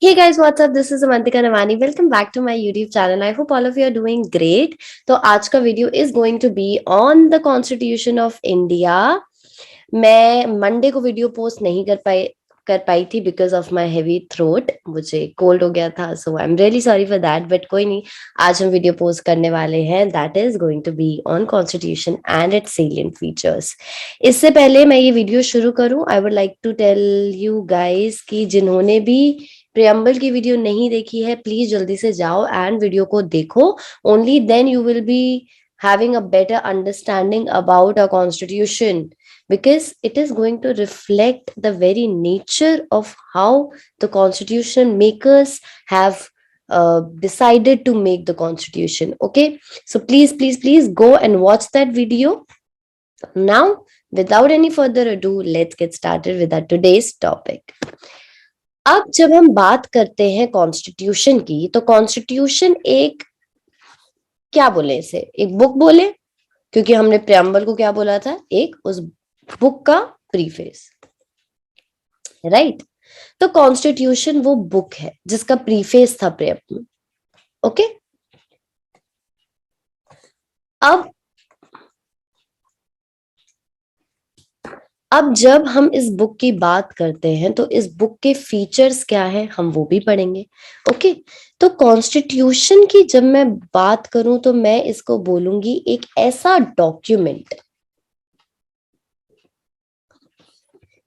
Hey guys, what's up? This is Amantika Navani. Welcome back to my YouTube channel. I hope all of you are doing great. तो आज का video is going to be on the Constitution of India. मैं Monday को video post नहीं कर पाई थी because of my heavy throat. मुझे कोल्ड हो गया था, so I am really sorry for that. But कोई नहीं, आज हम वीडियो पोस्ट करने वाले हैं. That is going to be on constitution and its salient features. इससे पहले मैं ये वीडियो शुरू करूं, I would like to tell you guys कि जिन्होंने भी प्रियम्बल की वीडियो नहीं देखी है, प्लीज जल्दी से जाओ एंड वीडियो को देखो. Only then you will be having a better understanding about our constitution, because it is going to reflect the very nature of how the constitution makers have decided to make the constitution. Okay, so please go and watch that video. Now, without any further ado, let's get started with our today's topic. अब जब हम बात करते हैं constitution की, तो constitution एक, क्या बोले इसे, एक बुक बोले, क्योंकि हमने प्रियम्बल को क्या बोला था, एक उस बुक का प्रीफेस, राइट. तो कॉन्स्टिट्यूशन वो बुक है जिसका प्रीफेस था प्रियम्बल. ओके, अब जब हम इस बुक की बात करते हैं तो इस बुक के फीचर्स क्या है हम वो भी पढ़ेंगे. ओके, तो कॉन्स्टिट्यूशन की जब मैं बात करूं तो मैं इसको बोलूंगी एक ऐसा डॉक्यूमेंट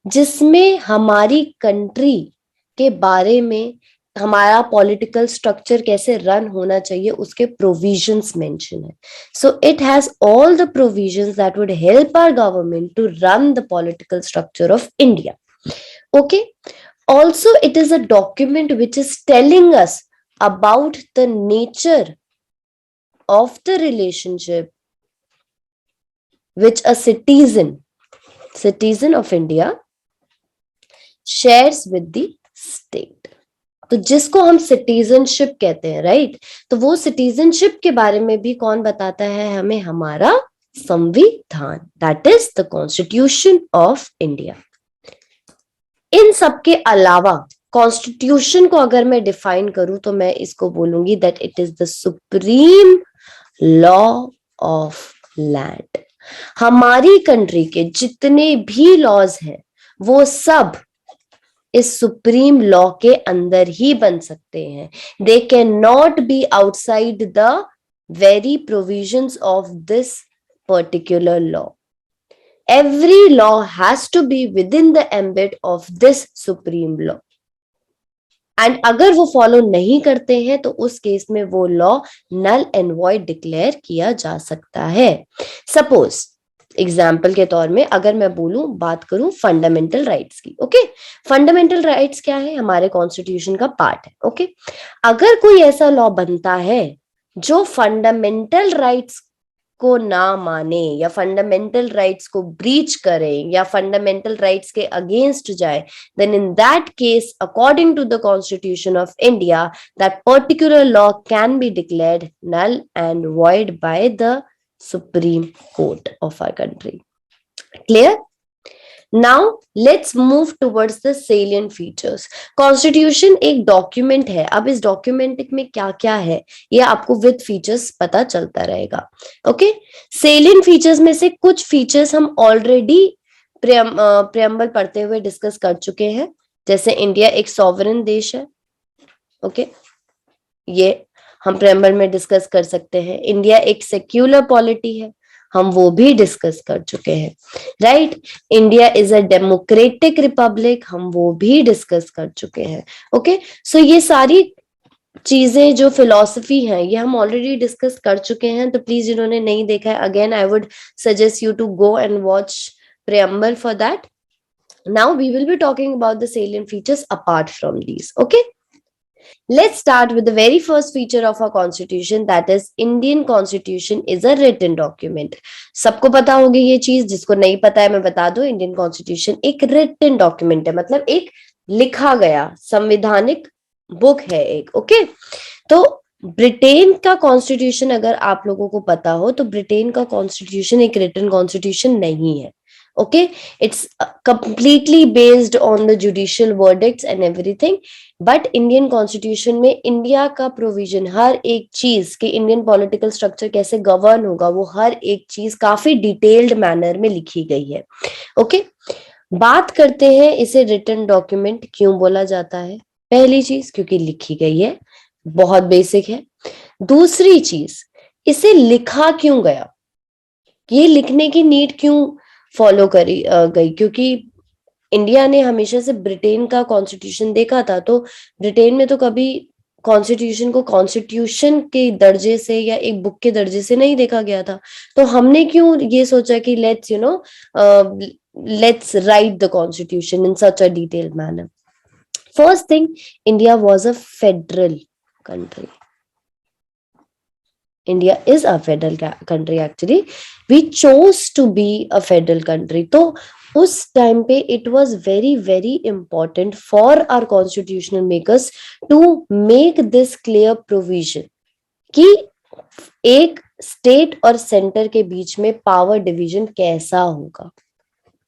जिसमें हमारी कंट्री के बारे में, हमारा पॉलिटिकल स्ट्रक्चर कैसे रन होना चाहिए, उसके प्रोविजंस मेंशन है. So it has all the provisions that would help our government to run the political structure of India. Okay, also it is a document which is telling us about the nature of the relationship which a citizen of India shares with the state. तो जिसको हम citizenship कहते हैं, right, तो वो citizenship के बारे में भी कौन बताता है हमें, हमारा संविधान, that is the constitution of India. इन सब के अलावा कॉन्स्टिट्यूशन को अगर मैं डिफाइन करूं तो मैं इसको बोलूंगी that it is the supreme law of land. हमारी कंट्री के जितने भी लॉज हैं वो सब इस सुप्रीम लॉ के अंदर ही बन सकते हैं. They can not be outside the very provisions of this particular law. Every law has to be within the ambit of this supreme law. And अगर वो फॉलो नहीं करते हैं तो उस केस में वो law null and void declare किया जा सकता है. सपोज एग्जाम्पल के तौर में अगर मैं बोलूं, बात करूं फंडामेंटल राइट्स की. ओके, फंडामेंटल राइट्स क्या है, हमारे कॉन्स्टिट्यूशन का पार्ट है. ओके, अगर कोई ऐसा लॉ बनता है जो फंडामेंटल राइट्स को ना माने या फंडामेंटल राइट्स को ब्रीच करे या फंडामेंटल राइट्स के अगेंस्ट जाए, then in that case according to the Constitution of India that particular law can be declared null and void by the Supreme Court of our country. Clear? Now let's move towards the salient features. Constitution एक document है. अब इस document में क्या क्या है ये आपको विद फीचर्स पता चलता रहेगा. ओके, salient फीचर्स में से कुछ फीचर्स हम ऑलरेडी प्रियम्बल पढ़ते हुए डिस्कस कर चुके हैं, जैसे इंडिया एक सॉवरेन देश है. ओके, ये हम प्रियम्बल में डिस्कस कर सकते हैं. इंडिया एक सेक्युलर पॉलिटी है, हम वो भी डिस्कस कर चुके हैं, right. India is a democratic Republic, हम वो भी डिस्कस कर चुके हैं. ओके, सो ये सारी चीजें जो फिलॉसफी हैं ये हम ऑलरेडी डिस्कस कर चुके हैं. तो प्लीज जिन्होंने नहीं देखा है, again I would suggest you to go and watch preamble for that. Now we will be talking about the salient features apart from these. Okay, let's start with the very first feature of our constitution, that is Indian constitution is a written document. सबको पता होगी ये चीज, जिसको नहीं पता है मैं बता दूं, इंडियन कॉन्स्टिट्यूशन एक written document है, मतलब एक लिखा गया संवैधानिक बुक है एक. ओके, तो ब्रिटेन का कॉन्स्टिट्यूशन अगर आप लोगों को पता हो तो ब्रिटेन का कॉन्स्टिट्यूशन एक रिटन कॉन्स्टिट्यूशन नहीं है. Okay, it's completely based on the judicial verdicts and everything. But Indian constitution में इंडिया का प्रोविजन, हर एक चीज कि इंडियन पॉलिटिकल स्ट्रक्चर कैसे गवर्न होगा, वो हर एक चीज काफी डिटेल्ड मैनर में लिखी गई है. ओके, बात करते हैं इसे रिटन डॉक्यूमेंट क्यों बोला जाता है. पहली चीज, क्योंकि लिखी गई है, बहुत बेसिक है. दूसरी चीज, इसे लिखा क्यों गया, ये लिखने की नीड क्यों फॉलो करी गई, क्योंकि इंडिया ने हमेशा से ब्रिटेन का कॉन्स्टिट्यूशन देखा था, तो ब्रिटेन में तो कभी कॉन्स्टिट्यूशन को कॉन्स्टिट्यूशन के दर्जे से या एक बुक के दर्जे से नहीं देखा गया था. तो हमने क्यों ये सोचा कि let's write the constitution in such a detailed manner. First thing, India was a federal country. India is a federal country actually. We chose to be a federal country. तो उस टाइम पे it was very very important for our constitutional makers to make this clear provision कि एक state और centre के बीच में power division कैसा होगा.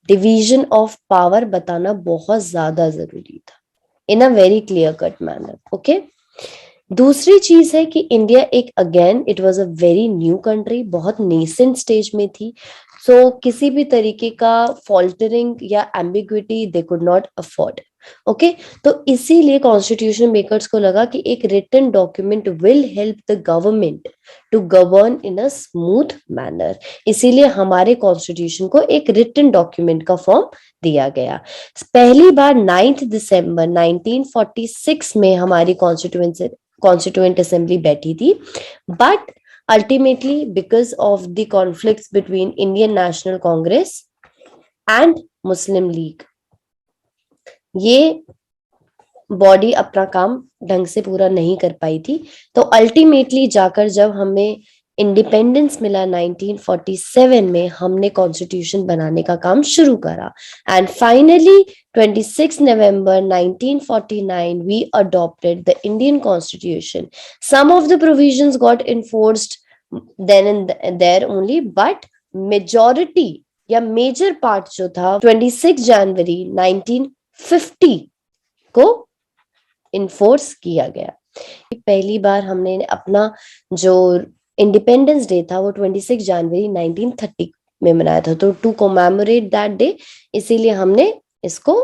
डिवीजन ऑफ पावर बताना बहुत ज्यादा जरूरी था in a very clear cut manner. Okay, दूसरी चीज है कि इंडिया एक, again it was a very new country, बहुत नेसेंट स्टेज में थी. सो किसी भी तरीके का फॉल्टरिंग या ambiguity they could not afford. Okay, तो इसीलिए कॉन्स्टिट्यूशन मेकर्स को लगा कि एक written document will help the government to govern in a smooth manner. इसीलिए हमारे कॉन्स्टिट्यूशन को एक रिटन डॉक्यूमेंट का फॉर्म दिया गया. पहली बार 9 दिसंबर 1946 में हमारी कॉन्स्टिट्यूएंट असेंबली बैठी थी. But ultimately because of the conflicts between Indian national Congress and Muslim league, ये बॉडी अपना काम ढंग से पूरा नहीं कर पाई थी. तो अल्टीमेटली जाकर जब हमें इंडिपेंडेंस मिला 1947 में, हमने कॉन्स्टिट्यूशन बनाने का काम शुरू करा. And finally 26 November 1949 we adopted the Indian Constitution. Some of the provisions got enforced then and there only, but majority या मेजर पार्ट जो था 26 जनवरी 1950 को इन्फोर्स किया गया. पहली बार हमने अपना जो इंडिपेंडेंस डे था वो 26 जनवरी 1930 में मनाया था. तो टू कमेमोरेट दैट डे, इसीलिए हमने इसको,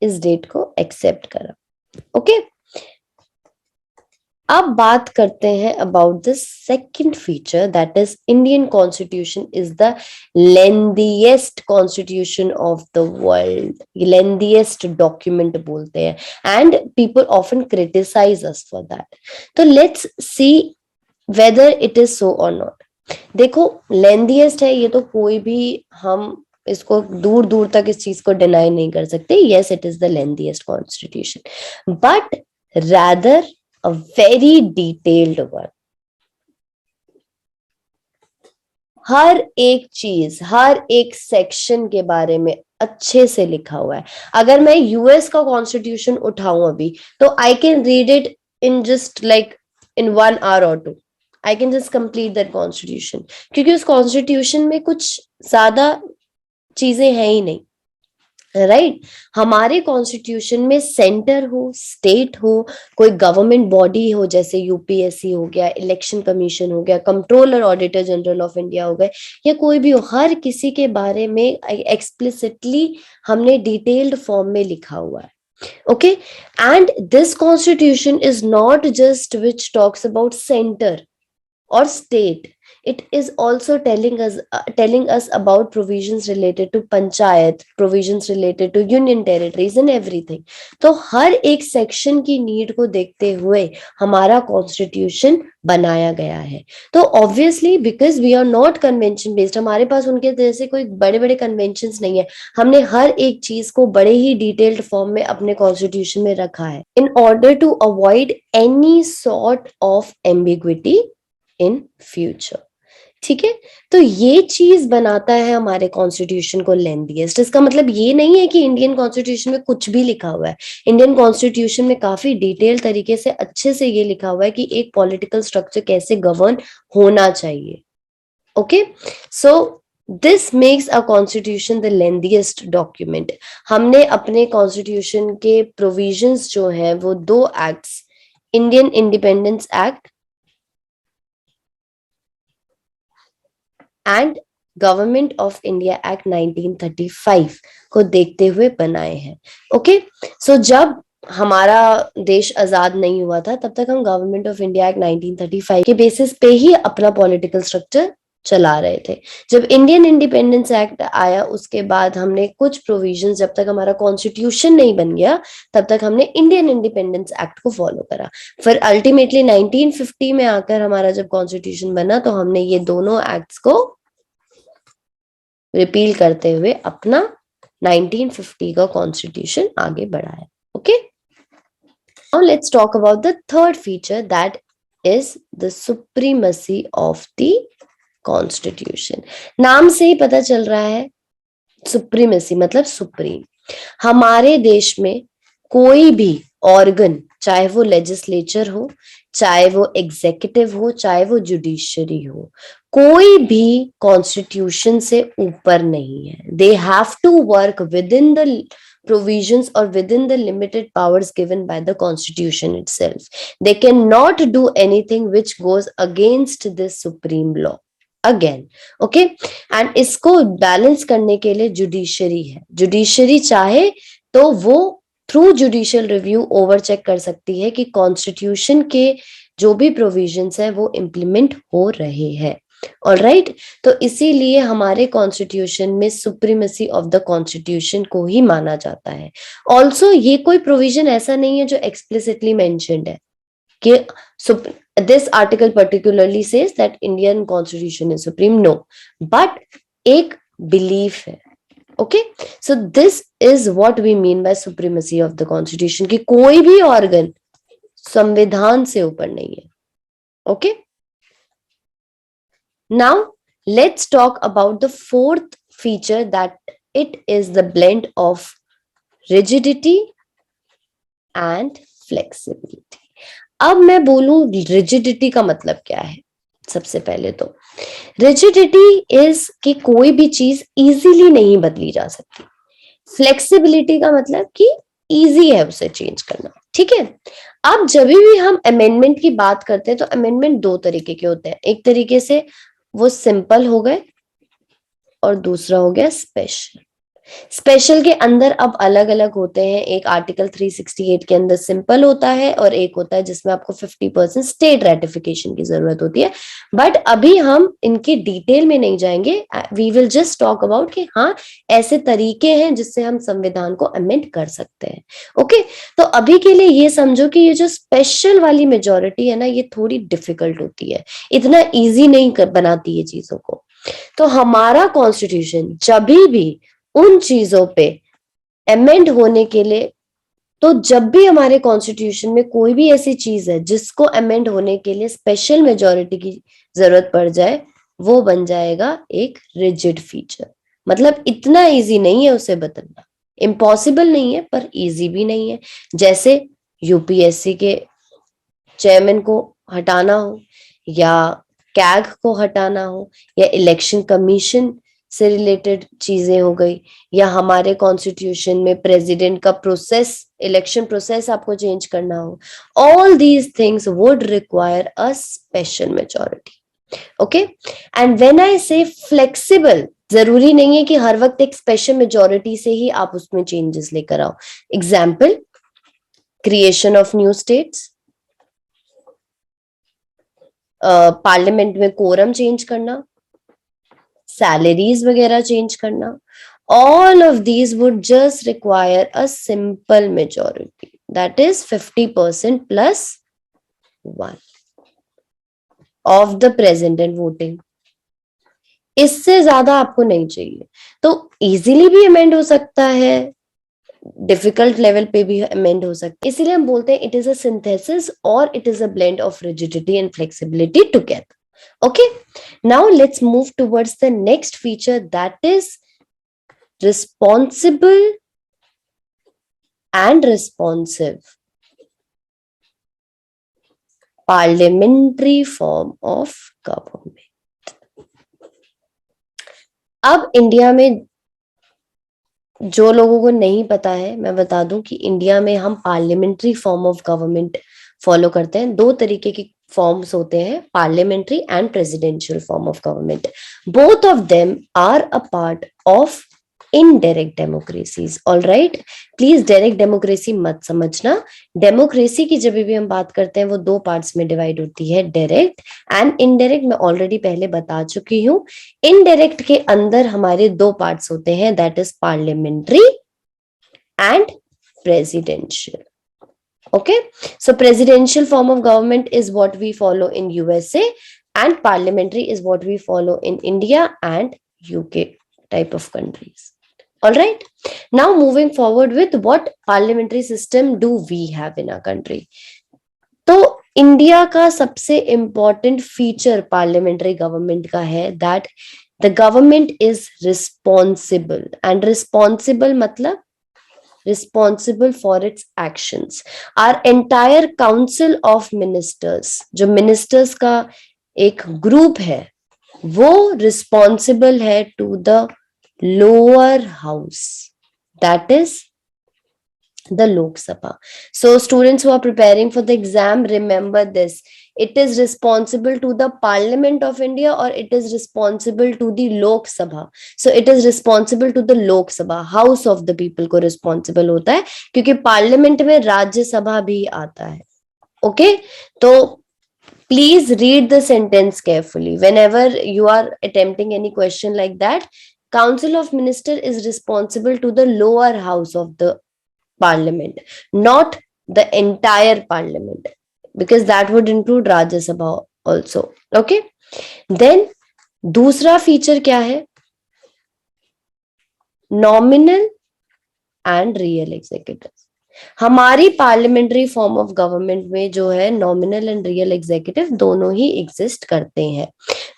इस डेट को एक्सेप्ट करा. ओके, अब बात करते हैं about the second feature, that is Indian constitution is the lengthiest constitution of the world. Lengthiest document बोलते हैं and people often criticise us for that. तो let's see whether it is so और not. देखो, lengthiest है ये तो कोई भी, हम इसको दूर दूर तक इस चीज को डिनाई नहीं कर सकते. Yes, it is the lengthiest constitution, but rather a very detailed one. हर एक चीज, हर एक सेक्शन के बारे में अच्छे से लिखा हुआ है. अगर मैं यूएस का कॉन्स्टिट्यूशन उठाऊं अभी, तो I can read it in just like in 1 hour or 2. I can just complete that constitution, क्योंकि उस कॉन्स्टिट्यूशन में कुछ ज्यादा चीजें हैं ही नहीं. राइट, हमारे कॉन्स्टिट्यूशन में सेंटर हो, स्टेट हो, कोई गवर्नमेंट बॉडी हो जैसे यूपीएससी हो गया, इलेक्शन कमीशन हो गया, controller auditor general of India हो गए, या कोई भी हो, हर किसी के बारे में एक्सप्लिसिटली हमने डिटेल्ड फॉर्म में लिखा हुआ है. Okay, and this constitution is not just which talks about centre or state. It is also telling us about provisions related to panchayat, provisions related to union territories and everything. तो हर एक section की need को देखते हुए हमारा constitution बनाया गया है. तो obviously because we are not convention based, हमारे पास उनके जैसे कोई बड़े बड़े कन्वेंशंस नहीं है, हमने हर एक चीज को बड़े ही डिटेल्ड फॉर्म में अपने कॉन्स्टिट्यूशन में रखा है in order to avoid any sort of ambiguity in future. ठीक है, तो ये चीज बनाता है हमारे कॉन्स्टिट्यूशन को लेंथीएस्ट. इसका मतलब ये नहीं है कि इंडियन कॉन्स्टिट्यूशन में कुछ भी लिखा हुआ है. इंडियन कॉन्स्टिट्यूशन में काफी डिटेल तरीके से अच्छे से ये लिखा हुआ है कि एक पॉलिटिकल स्ट्रक्चर कैसे गवर्न होना चाहिए. Okay, so this makes a constitution the lengthiest document. हमने अपने कॉन्स्टिट्यूशन के प्रोविजंस जो हैं वो दो acts, Indian independence act and government of India act 1935 को देखते हुए बनाए हैं। ओके, सो जब हमारा देश आजाद नहीं हुआ था तब तक हम गवर्नमेंट ऑफ इंडिया एक्ट 1935 के बेसिस पे ही अपना पॉलिटिकल स्ट्रक्चर चला रहे थे। जब इंडियन इंडिपेंडेंस एक्ट आया उसके बाद हमने कुछ प्रोविजंस, जब तक हमारा कॉन्स्टिट्यूशन नहीं बन गया तब तक हमने इंडियन इंडिपेंडेंस एक्ट को फॉलो करा। फिर अल्टीमेटली 1950 में आकर हमारा जब कॉन्स्टिट्यूशन बना तो हमने ये दोनों एक्ट्स को रिपील करते हुए अपना 1950 का कॉन्स्टिट्यूशन आगे बढ़ाया। Okay, now let's talk about the third feature, that is the supremacy of the constitution. नाम से ही पता चल रहा है, सुप्रीमेसी मतलब सुप्रीम। हमारे देश में कोई भी ऑर्गन, चाहे वो लेजिस्लेचर हो, चाहे वो एग्जीक्यूटिव हो, चाहे वो जुडिशरी हो, कोई भी कॉन्स्टिट्यूशन से ऊपर नहीं है। They have to work within the provisions or within the limited powers given by the constitution itself. They cannot do anything which goes against this supreme law again. Okay, and इसको balance करने के लिए judiciary है। Judiciary चाहे तो वो through judicial review over check कर सकती है कि कॉन्स्टिट्यूशन के जो भी प्रोविजंस है वो इम्प्लीमेंट हो रहे हैं। ऑलराइट, तो इसीलिए हमारे कॉन्स्टिट्यूशन में सुप्रीमेसी ऑफ द कॉन्स्टिट्यूशन को ही माना जाता है। ऑल्सो ये कोई प्रोविजन ऐसा नहीं है जो एक्सप्लिसिटली मेंशन्ड है कि this article particularly says that Indian constitution is supreme, no, but एक बिलीफ है। Okay, so this is what we mean by supremacy of the constitution, कि कोई भी ऑर्गन संविधान से ऊपर नहीं है। Okay, now let's talk about the fourth feature, that it is the blend of rigidity and flexibility. अब मैं बोलूं rigidity का मतलब क्या है। सबसे पहले तो rigidity is कि कोई भी चीज easily नहीं बदली जा सकती। फ्लेक्सिबिलिटी का मतलब कि इजी है उसे चेंज करना। ठीक है, अब जब भी हम अमेंडमेंट की बात करते हैं तो अमेंडमेंट दो तरीके के होते हैं। एक तरीके से वो सिंपल हो गए और दूसरा हो गया स्पेशल। स्पेशल के अंदर अब अलग अलग होते हैं, एक आर्टिकल 368 के अंदर सिंपल होता है और एक होता है जिसमें आपको 50% स्टेट रेटिफिकेशन की जरूरत होती है। बट अभी हम इनके डिटेल में नहीं जाएंगे, we will just talk about कि हाँ ऐसे तरीके हैं जिससे हम संविधान को अमेंड कर सकते हैं। ओके, तो अभी के लिए ये समझो कि ये जो स्पेशल वाली मेजोरिटी है ना, ये थोड़ी डिफिकल्ट होती है, इतना ईजी नहीं बनाती है चीजों को। तो हमारा कॉन्स्टिट्यूशन जब भी उन चीजों पे अमेंड होने के लिए, तो जब भी हमारे कॉन्स्टिट्यूशन में कोई भी ऐसी चीज है जिसको अमेंड होने के लिए स्पेशल मेजॉरिटी की जरूरत पड़ जाए, वो बन जाएगा एक रिजिड फीचर। मतलब इतना इजी नहीं है उसे बदलना, इम्पॉसिबल नहीं है पर इजी भी नहीं है। जैसे यूपीएससी के चेयरमैन को हटाना हो, या कैग को हटाना हो, या इलेक्शन कमीशन से रिलेटेड चीजें हो गई, या हमारे कॉन्स्टिट्यूशन में प्रेसिडेंट का प्रोसेस, इलेक्शन प्रोसेस आपको चेंज करना हो, all these things would require a special majority. Okay, and when I से फ्लेक्सिबल, जरूरी नहीं है कि हर वक्त एक स्पेशल मेजॉरिटी से ही आप उसमें चेंजेस लेकर आओ। Example, creation of new states, parliament में कोरम चेंज करना, सैलरीज वगैरह चेंज करना, all of these would just require a simple majority, that is 50% plus 1 of the present and voting। इससे ज्यादा आपको नहीं चाहिए। तो इजीली भी अमेंड हो सकता है, डिफिकल्ट लेवल पे भी अमेंड हो सकता है। इसीलिए हम बोलते हैं इट इज अ सिंथेसिस और it is a blend of rigidity and flexibility together. Okay, now let's move towards the next feature, that is responsible and responsive parliamentary form of government। अब India में जो लोगों को नहीं पता है, मैं बता दूं कि इंडिया में हम parliamentary form of government follow करते हैं। दो तरीके की फॉर्म्स होते हैं, parliamentary and presidential form of government. Both of them are a part of indirect democracies. All right, please direct democracy मत समझना। डेमोक्रेसी की जब भी हम बात करते हैं वो दो पार्ट्स में डिवाइड होती है, डायरेक्ट एंड इनडायरेक्ट। मैं ऑलरेडी पहले बता चुकी हूँ। इनडायरेक्ट के अंदर हमारे दो पार्ट्स होते हैं, that is parliamentary and presidential. Okay, so presidential form of government is what we follow in USA and parliamentary is what we follow in India and UK type of countries. All right, now moving forward with what parliamentary system do we have in our country. तो India का सबसे important feature parliamentary government का है that the government is responsible, and responsible मतलब responsible for its actions. Our entire council of ministers, जो ministers का एक group है, वो responsible है to the lower house, that is the Lok Sabha. So students who are preparing for the exam, remember this. It is responsible to the Parliament of India or it is responsible to the Lok Sabha. So it is responsible to the Lok Sabha, House of the People को responsible होता है, क्योंकि Parliament में राज्य सभा भी आता है. Okay, तो please read the sentence carefully. Whenever you are attempting any question like that, Council of Minister is responsible to the lower house of the Parliament, not the entire Parliament, because that would include Rajya Sabha also. Okay, then दूसरा feature क्या है, nominal and real executive. हमारी parliamentary form of government में जो है nominal and real executive दोनों ही exist करते हैं.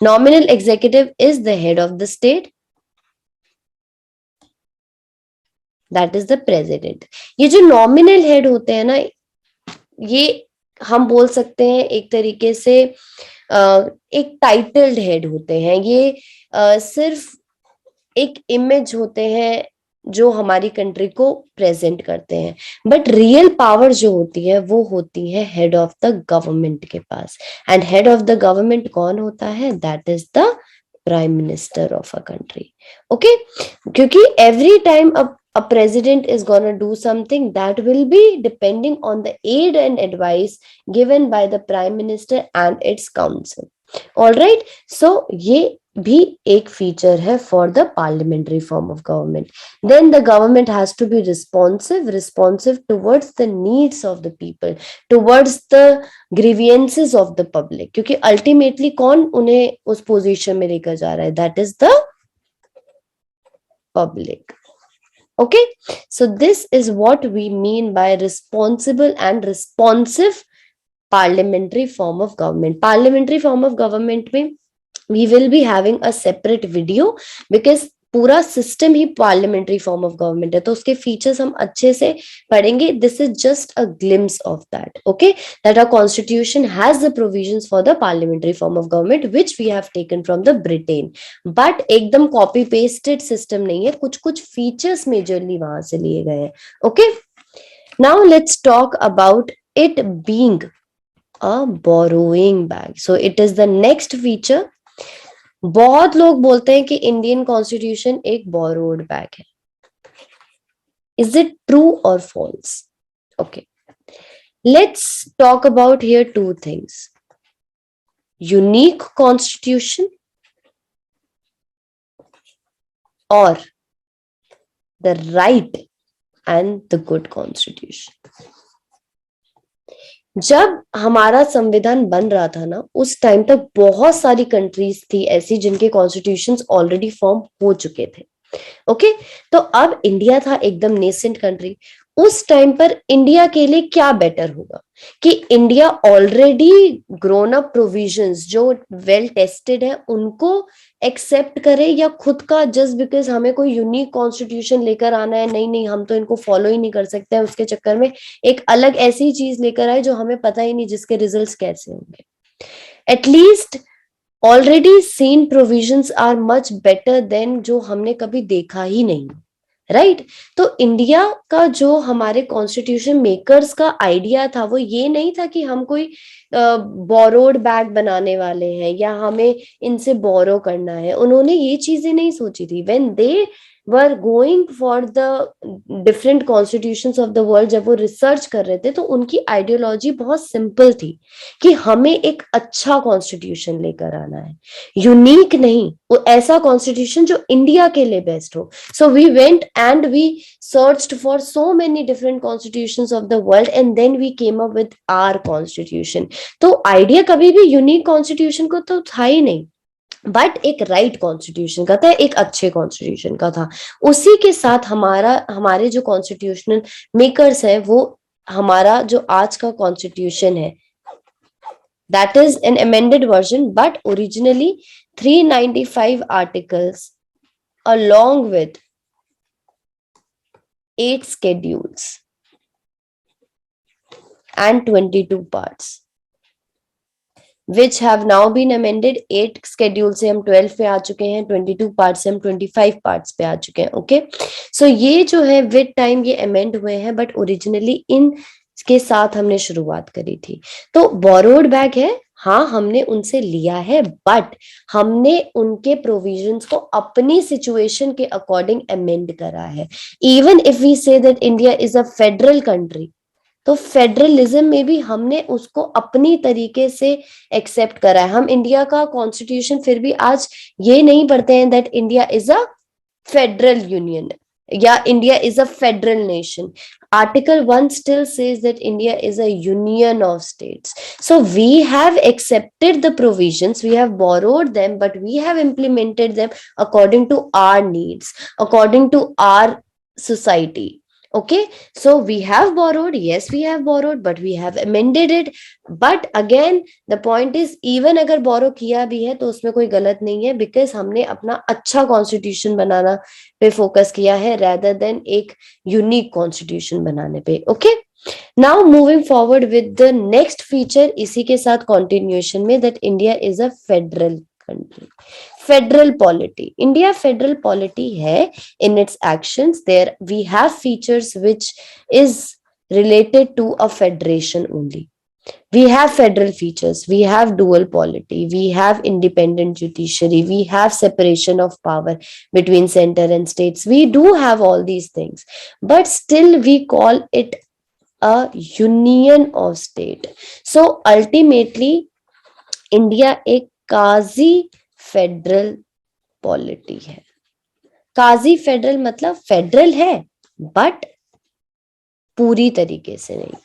Nominal executive is the head of the state, that is the president. ये जो नॉमिनल हेड होते हैं ना, ये हम बोल सकते हैं एक तरीके से एक टाइटल्ड हेड होते हैं. ये सिर्फ एक इमेज होते हैं जो हमारी कंट्री को प्रेजेंट करते हैं, बट रियल पावर जो होती है वो होती है हेड ऑफ द गवर्नमेंट के पास. And head of the government कौन होता है, that is the prime minister of a country. Okay, क्योंकि every time a president is going to do something, that will be depending on the aid and advice given by the prime minister and its council. All right, so ये भी एक feature है for the parliamentary form of government. Then the government has to be responsive towards the needs of the people, towards the grievances of the public, क्योंकि ultimately कौन उन्हें उस position में लेकर जा रहा है, that is the public. Okay, so this is what we mean by responsible and responsive parliamentary form of government. Parliamentary form of government में we will be having a separate video because पूरा system ही parliamentary form of government है, तो उसके features हम अच्छे से पढ़ेंगे. This is just a glimpse of that. Okay, that our constitution has the provisions for the parliamentary form of government which we have taken from the Britain. But एकदम copy pasted सिस्टम नहीं है, कुछ कुछ फीचर्स मेजरली वहां से लिए गए हैं. Okay, now let's talk about it being a borrowing bag. So it is the next feature. बहुत लोग बोलते हैं कि इंडियन कॉन्स्टिट्यूशन एक बोरोड बैग है. इज इट ट्रू और false? Okay, let's talk about here two things, unique constitution और the right and the good constitution. जब हमारा संविधान बन रहा था ना, उस टाइम तक बहुत सारी कंट्रीज थी ऐसी जिनके कॉन्स्टिट्यूशंस ऑलरेडी फॉर्म हो चुके थे. ओके, तो अब इंडिया था एकदम नेसेंट कंट्री. उस टाइम पर इंडिया के लिए क्या बेटर होगा कि India already grown up provisions जो वेल टेस्टेड है उनको एक्सेप्ट करे, या खुद का जस्ट बिकॉज हमें कोई यूनिक कॉन्स्टिट्यूशन लेकर आना है, नहीं नहीं हम तो इनको फॉलो ही नहीं कर सकते हैं, उसके चक्कर में एक अलग ऐसी चीज लेकर आए जो हमें पता ही नहीं जिसके रिजल्ट्स कैसे होंगे. At least already seen provisions are much better than जो हमने कभी देखा ही नहीं, राइट तो इंडिया का जो हमारे कॉन्स्टिट्यूशन मेकर्स का आइडिया था वो ये नहीं था कि हम कोई बोरोड बैग बनाने वाले हैं या हमें इनसे बोरो करना है। उन्होंने ये चीजें नहीं सोची थी when they were going for the different constitutions of the world. जब वो रिसर्च कर रहे थे तो उनकी आइडियोलॉजी बहुत सिंपल थी कि हमें एक अच्छा कॉन्स्टिट्यूशन लेकर आना है, यूनिक नहीं, वो ऐसा कॉन्स्टिट्यूशन जो इंडिया के लिए बेस्ट हो। So we went and we searched for so many different constitutions of the world and then we came up with our constitution. तो आइडिया कभी भी यूनिक कॉन्स्टिट्यूशन को तो था ही नहीं, बट एक राइट कॉन्स्टिट्यूशन का था, एक अच्छे कॉन्स्टिट्यूशन का था। उसी के साथ हमारे जो कॉन्स्टिट्यूशनल मेकर्स है वो हमारा जो आज का कॉन्स्टिट्यूशन है that is an amended version but originally 395 articles along with 8 schedules and 22 parts which have now been amended। 8 schedule से हम 12 पे आ चुके हैं, 22 parts से हम 25 parts पे आ चुके हैं। ओके सो ये जो है विद टाइम ये अमेंड हुए हैं बट ओरिजिनली इन के साथ हमने शुरुआत करी थी। तो बोरोड बैग है, हाँ हमने उनसे लिया है बट हमने उनके प्रोविजंस को अपनी सिचुएशन के अकॉर्डिंग अमेंड करा है। Even if we say that India is a federal country तो फेडरलिज्म में भी हमने उसको अपनी तरीके से एक्सेप्ट करा है। हम इंडिया का कॉन्स्टिट्यूशन फिर भी आज ये नहीं पढ़ते हैं that India is a federal union या India is a federal nation. Article 1 still says that India is a union of states. So we have accepted the provisions, we have borrowed them, but we have implemented them according to our needs, according to our society. Okay, so we have borrowed, yes we have borrowed, but we have amended it। but again the point is even अगर borrow किया भी है तो उसमें कोई गलत नहीं है because हमने अपना अच्छा कॉन्स्टिट्यूशन बनाना पे फोकस किया है rather than एक यूनिक कॉन्स्टिट्यूशन बनाने पे। Okay now moving forward with the next feature इसी के साथ कॉन्टिन्यूएशन में that India is a federal country। Federal polity, India federal polity है in its actions। There we have features which is related to a federation only। We have federal features, we have dual polity, we have independent judiciary, we have separation of power between center and states, we do have all these things but still we call it a union of state। So ultimately India एक काजी federal polity है। काजी federal मतलब federal है but पूरी तरीके से नहीं।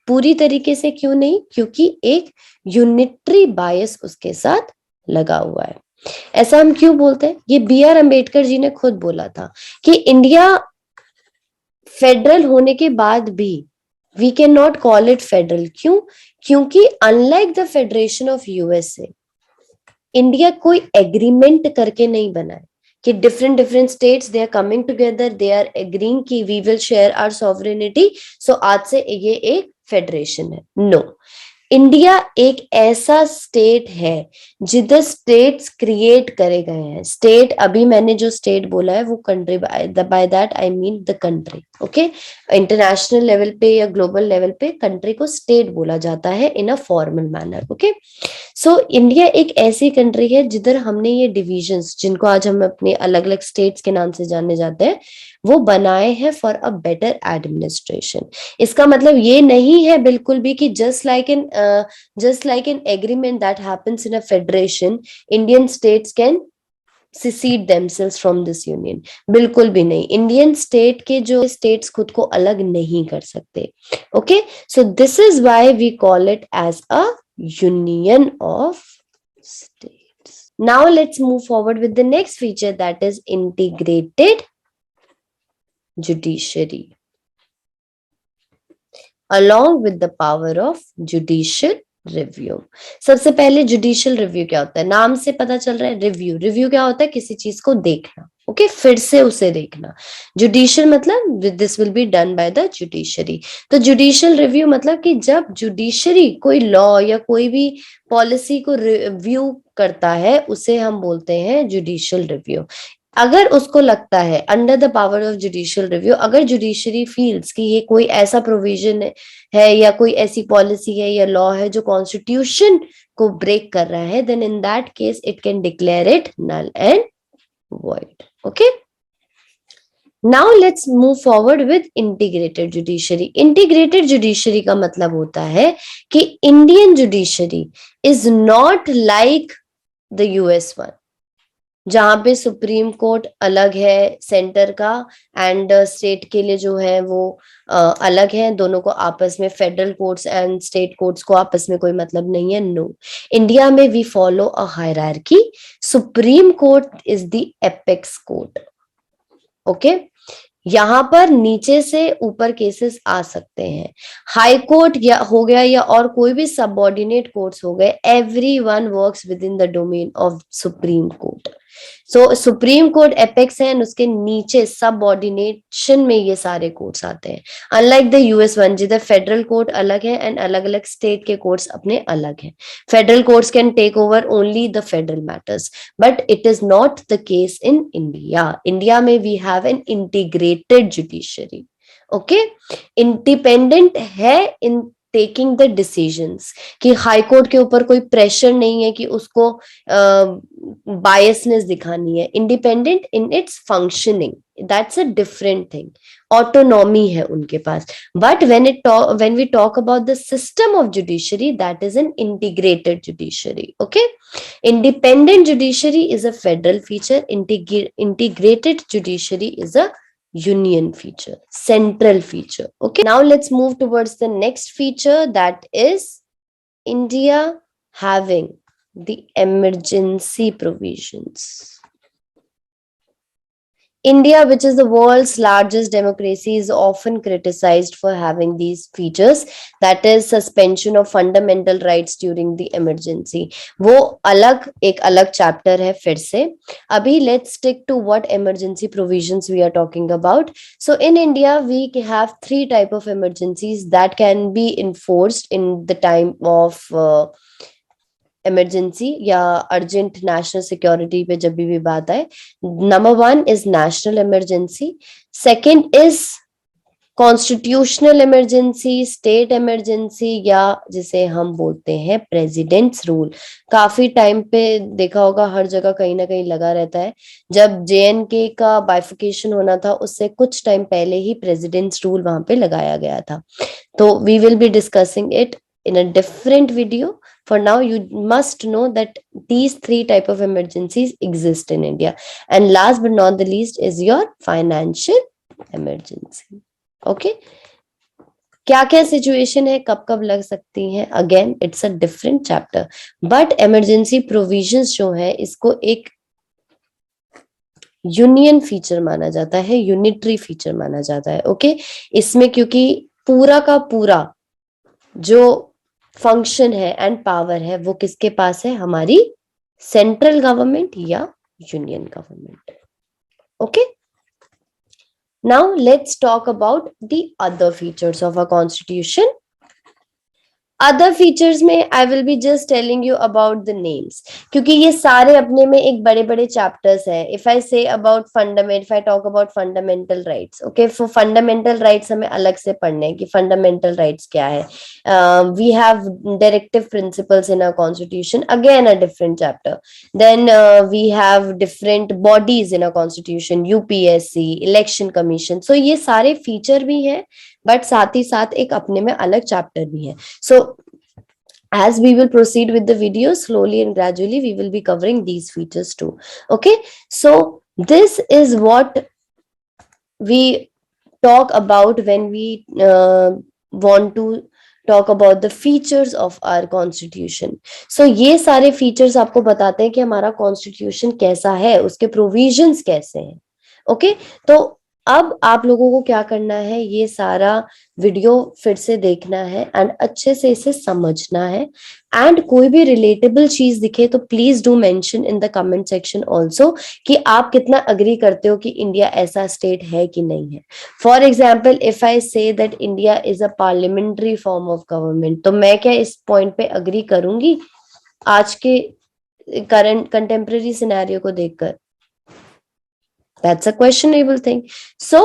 पूरी तरीके से क्यों नहीं? क्योंकि एक यूनिटरी बायस उसके साथ लगा हुआ है। ऐसा हम क्यों बोलते हैं? ये बी आर अम्बेडकर जी ने खुद बोला था कि इंडिया फेडरल होने के बाद भी we can not call it federal. क्यों? क्योंकि unlike the federation of USA India कोई एग्रीमेंट करके नहीं बना है कि different different states they are coming together, they are agreeing कि we will share our sovereignty, so आज से ये एक फेडरेशन है। नो, इंडिया एक ऐसा स्टेट है जिधर स्टेट्स क्रिएट करे गए हैं। स्टेट अभी मैंने जो स्टेट बोला है वो country, by that I mean the country. Okay, international level पे या ग्लोबल लेवल पे कंट्री को स्टेट बोला जाता है in a formal manner. Okay, so India एक ऐसी कंट्री है जिधर हमने ये डिविजन्स जिनको आज हम अपने अलग अलग स्टेट्स के नाम से जाने जाते हैं वो बनाए हैं फॉर अ बेटर एडमिनिस्ट्रेशन। इसका मतलब ये नहीं है बिल्कुल भी कि just like an agreement that happens in a federation Indian states can secede themselves from this union। बिल्कुल भी नहीं। इंडियन स्टेट के जो स्टेट्स खुद को अलग नहीं कर सकते। Okay, so this is why we call it as a union of states। Now let's move forward with the next feature, that is integrated judiciary along with the power of judicial review. सबसे पहले judicial review क्या होता है? नाम से पता चल रहा है रिव्यू। रिव्यू क्या होता है? किसी चीज को देखना। ओके, फिर से उसे देखना। जुडिशियल मतलब this will be done by the judiciary. तो जुडिशियल रिव्यू मतलब कि जब जुडिशरी कोई लॉ या कोई भी पॉलिसी को रिव्यू करता है उसे हम बोलते हैं जुडिशियल रिव्यू। अगर उसको लगता है under the power of judicial review, अगर जुडिशरी फील्स कि ये कोई ऐसा प्रोविजन है या कोई ऐसी पॉलिसी है या लॉ है जो कॉन्स्टिट्यूशन को ब्रेक कर रहा है, then in that case it can declare it null and void. Okay, now let's move forward with integrated judiciary. Integrated judiciary का मतलब होता है कि Indian judiciary is not like the US one, जहां पे सुप्रीम कोर्ट अलग है centre का एंड स्टेट के लिए जो है वो अलग है, दोनों को आपस में federal courts and state courts को आपस में कोई मतलब नहीं है। नो, इंडिया में we follow a hierarchy. Supreme court is the apex court. Okay, यहाँ पर नीचे से ऊपर केसेस आ सकते हैं। हाई कोर्ट या हो गया या और कोई भी सबऑर्डिनेट कोर्ट्स हो गए, everyone works with in the domain of supreme court. So supreme court apex है, उसके नीचे सबऑर्डिनेशन में ये सारे कोर्ट्स आते हैं। अनलाइक द यूएस वन जिधर फेडरल कोर्ट अलग है एंड अलग अलग स्टेट के कोर्ट्स अपने अलग हैं। Federal courts can take over only the federal matters, but it is not the case in India. India में we have an integrated judiciary. Okay, independent है इन टेकिंग द डिसीजंस, कि high court के ऊपर कोई pressure नहीं है कि उसको बायसनेस दिखानी है। Independent in its functioning, that's a different thing. Autonomy है उनके पास, but when we talk about the system of judiciary, that is an integrated judiciary. Okay, independent judiciary is a federal feature, integrated judiciary is a union feature, central feature. Okay, now let's move towards the next feature, that is India having the emergency provisions. India, which is the world's largest democracy, is often criticized for having these features, that is suspension of fundamental rights during the emergency. वो अलग एक अलग chapter है फिर से। अभी let's stick to what emergency provisions we are talking about. So in India we have three type of emergencies that can be enforced in the time of emergency या urgent national security पे जब भी बात आए। Number one is national emergency, second is constitutional emergency, state emergency, या जिसे हम बोलते हैं प्रेसिडेंट्स रूल। काफी टाइम पे देखा होगा हर जगह कहीं ना कहीं लगा रहता है। जब जेएनके का बाइफिकेशन होना था उससे कुछ टाइम पहले ही प्रेसिडेंट्स रूल वहां पे लगाया गया था। तो we will be discussing it in a different video. For now, you must know that these three type of emergencies exist in India. And last but not the least is your financial emergency. Okay? क्या क्या situation है, कब कब लग सकती हैं, again it's a different chapter, but emergency provisions जो है इसको एक यूनियन फीचर माना जाता है, यूनिटरी फीचर माना जाता है। ओके, इसमें क्योंकि पूरा का पूरा जो फंक्शन है एंड पावर है वो किसके पास है, हमारी सेंट्रल गवर्नमेंट या union government. Okay, now let's talk about the other features of a constitution. Other features में I will be just telling you about the names, क्योंकि ये सारे अपने में एक बड़े बड़े चैप्टर्स हैं। If I say about fundament, if I talk about fundamental rights, okay, for fundamental rights हमें अलग से पढ़ने हैं कि फंडामेंटल राइट्स क्या है। We have directive principles in a constitution, again a different chapter. Then we have different bodies in a constitution, UPSC, election commission. So ये सारे फीचर भी हैं बट साथ ही साथ एक अपने में अलग चैप्टर भी है। So as we will proceed with the video, slowly and gradually we will be covering these features too. Okay, so this is what we talk about when we want to talk about the features of our constitution. So ये सारे features आपको बताते हैं कि हमारा constitution कैसा है, उसके provisions कैसे हैं। Okay, तो अब आप लोगों को क्या करना है, ये सारा वीडियो फिर से देखना है एंड अच्छे से इसे समझना है, एंड कोई भी रिलेटेबल चीज दिखे तो please do mention in the comment section also कि आप कितना अग्री करते हो कि इंडिया ऐसा स्टेट है कि नहीं है। फॉर एग्जाम्पल, इफ आई से that India is a parliamentary form of government, तो मैं क्या इस पॉइंट पे अग्री करूंगी आज के करंट कंटेम्प्रेरी सिनेरियो को देखकर? That's a questionable thing. So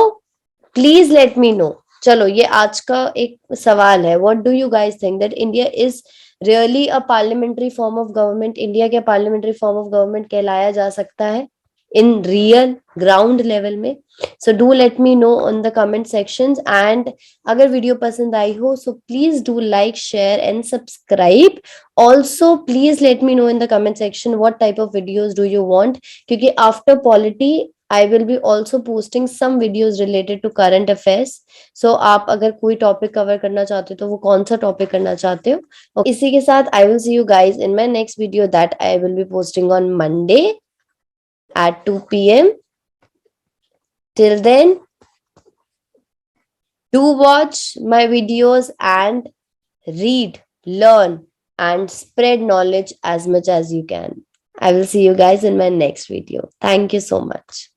please let me no. चलो, ये आज का एक सवाल है, what do you guys think that India is really a parliamentary form of government? India क्या पार्लियामेंट्री फॉर्म ऑफ गवर्नमेंट कहलाया जा सकता है इन रियल ग्राउंड लेवल में? So do let me know on the comment sections, and अगर video पसंद आई हो so please do like, share and subscribe. Also please let me know in the comment section what type of videos do you want, क्योंकि after polity I will be also posting some videos related to current affairs. So आप अगर कोई topic cover करना चाहते हो तो वो कौन सा टॉपिक करना चाहते हो? और इसी के साथ I will see you guys in my next video that I will be posting on Monday at 2 p.m. Till then, do watch my videos and read, learn, and spread knowledge as much as you can. I will see you guys in my next video. Thank you so much.